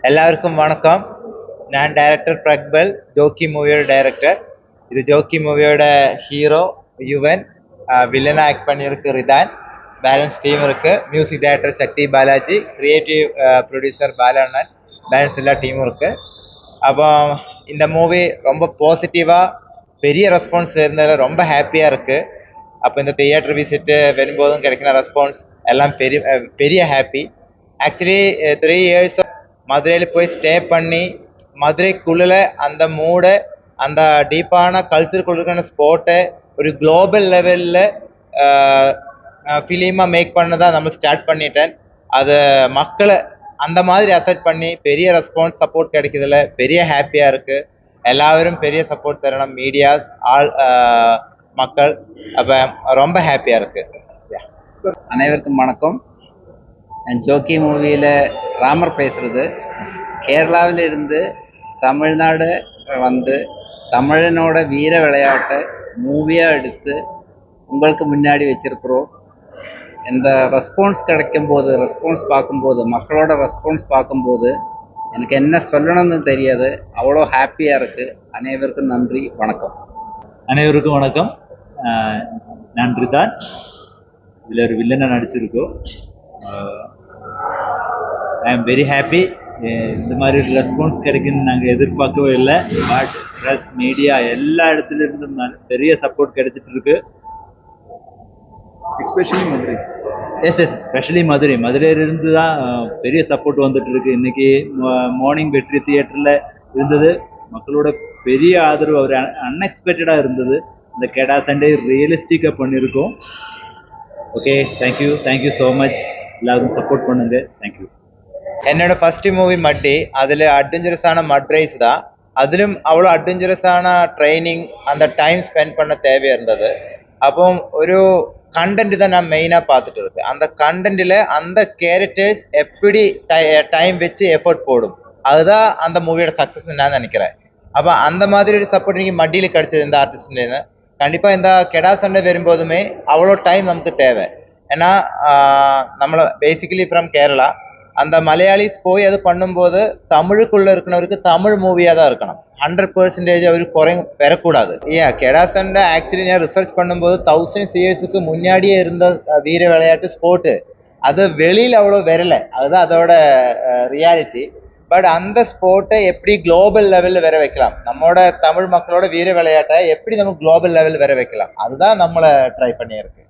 எல்லாருக்கும் வணக்கம். நான் டைரக்டர் பிரக்பல், ஜோக்கி மூவியோட டைரக்டர். இது ஜோக்கி மூவியோட ஹீரோ யுவன், வில்லனா ஆக்ட் பண்ணியிருக்கு ரிதான், பேலன்ஸ் டீம் இருக்கு. மியூசிக் டைரக்டர் சக்தி பாலாஜி, கிரியேட்டிவ் ப்ரொடியூசர் பாலண்ணன், பேலன்ஸ் எல்லா டீமும் இருக்கு. அப்போ இந்த மூவி ரொம்ப பாசிட்டிவாக பெரிய ரெஸ்பான்ஸ் இருந்ததில் ரொம்ப ஹாப்பியாக இருக்குது. அப்போ இந்த தியேட்டர் விசிட்டு வரும்போதும் கிடைக்கிற ரெஸ்பான்ஸ் எல்லாம் பெரிய பெரிய ஹாப்பி. ஆக்சுவலி 3 இயர்ஸ் மதுரையில் போய் ஸ்டே பண்ணி மதுரைக்குள்ள அந்த மூடை, அந்த டீப்பான கல்ச்சருக்குள்ள ஸ்போர்ட்டை ஒரு குளோபல் லெவலில் ஃபிலிமாக மேக் பண்ணதான் நம்ம ஸ்டார்ட் பண்ணிட்டேன். அதை மக்களை அந்த மாதிரி அசெப்ட் பண்ணி பெரிய ரெஸ்பான்ஸ் சப்போர்ட் கிடைக்கிறதுல பெரிய ஹாப்பியாக இருக்குது. எல்லாரும் பெரிய சப்போர்ட் தரணும், மீடியாஸ் ஆல் மக்கள். அப்போ ரொம்ப ஹாப்பியாக இருக்குது. அனைவருக்கும் வணக்கம். நான் ஜோக்கி மூவியில் ராமர் பேசுகிறது. கேரளாவில் இருந்து தமிழ்நாடு வந்து தமிழனோட வீர விளையாட்டை மூவியாக எடுத்து உங்களுக்கு முன்னாடி வச்சுருக்குறோம். இந்த ரெஸ்பான்ஸ் கிடைக்கும்போது, ரெஸ்பான்ஸ் பார்க்கும்போது, மக்களோட ரெஸ்பான்ஸ் பார்க்கும்போது எனக்கு என்ன சொல்லணும்னு தெரியாது, அவ்வளோ ஹாப்பியாக இருக்குது. அனைவருக்கும் நன்றி, வணக்கம். அனைவருக்கும் வணக்கம். நான் ரிதான், இதில் ஒரு வில்லனை நடிச்சிருக்கோம். I am very happy. இந்த மாதிரி ஒரு ரெஸ்பான்ஸ் கிடைக்குன்னு நாங்கள் எதிர்பார்க்கவே இல்லை. பட் ப்ரெஸ், மீடியா எல்லா இடத்துல இருந்தும் பெரிய சப்போர்ட் கிடைச்சிட்டு இருக்கு. எஸ்பெஷலி மதுரையிலிருந்து தான் பெரிய சப்போர்ட் வந்துட்டு இருக்கு. இன்னைக்கு மார்னிங் வெற்றி தியேட்டரில் இருந்தது. மக்களோட பெரிய ஆதரவு ஒரு அன்எக்ஸ்பெக்டடாக இருந்தது. இந்த கெடா சண்டே ரியலிஸ்டிக்காக பண்ணியிருக்கோம். Okay, thank you so much. எல்லாருக்கும் சப்போர்ட் பண்ணுங்க. தேங்க்யூ. என்னோட ஃபர்ஸ்ட் மூவி மட்டி, அதில் அட்வென்ச்சரஸான மட் ரேஸ் தான். அதிலும் அவ்வளோ அட்வென்ச்சரஸான ட்ரைனிங், அந்த டைம் ஸ்பெண்ட் பண்ண தேவையாக இருந்தது. அப்போ ஒரு கண்டென்ட் தான் நான் மெயினாக பார்த்துட்டு இருக்கேன். அந்த கண்டென்ட்டில் அந்த கேரக்டர்ஸ் எப்படி டைம் வச்சு எஃபர்ட் போடும், அதுதான் அந்த மூவியோட சக்ஸஸ் நான் நினைக்கிறேன். அப்போ அந்த மாதிரி ஒரு சப்போர்ட் நீங்கள் மட்டியில் கிடச்சது இந்த ஆர்டிஸ்ட்லேருந்து. கண்டிப்பாக இந்த கெடா சண்டை வரும்போதுமே அவ்வளோ டைம் நமக்கு தேவை. ஏன்னா நம்மளை பேசிக்கலி ஃப்ரம் கேரளா, அந்த மலையாளிஸ் போய் அது பண்ணும்போது தமிழுக்குள்ளே இருக்கிறவருக்கு தமிழ் மூவியாக தான் இருக்கணும். 100% அவர் பெறக்கூடாது. கெடா சண்டை ஆக்சுவலி நான் ரிசர்ச் பண்ணும்போது 1000 இயர்ஸுக்கு முன்னாடியே இருந்த வீர விளையாட்டு ஸ்போர்ட்டு, அது வெளியில் அவ்வளோ வரலை. அதுதான் அதோட ரியாலிட்டி. பட் அந்த ஸ்போர்ட்டை எப்படி குளோபல் லெவலில் வர வைக்கலாம், நம்மளோட தமிழ் மக்களோட வீர விளையாட்டை எப்படி நம்ம குளோபல் லெவலில் வர வைக்கலாம், அதுதான் நம்மளை ட்ரை பண்ணியிருக்கு.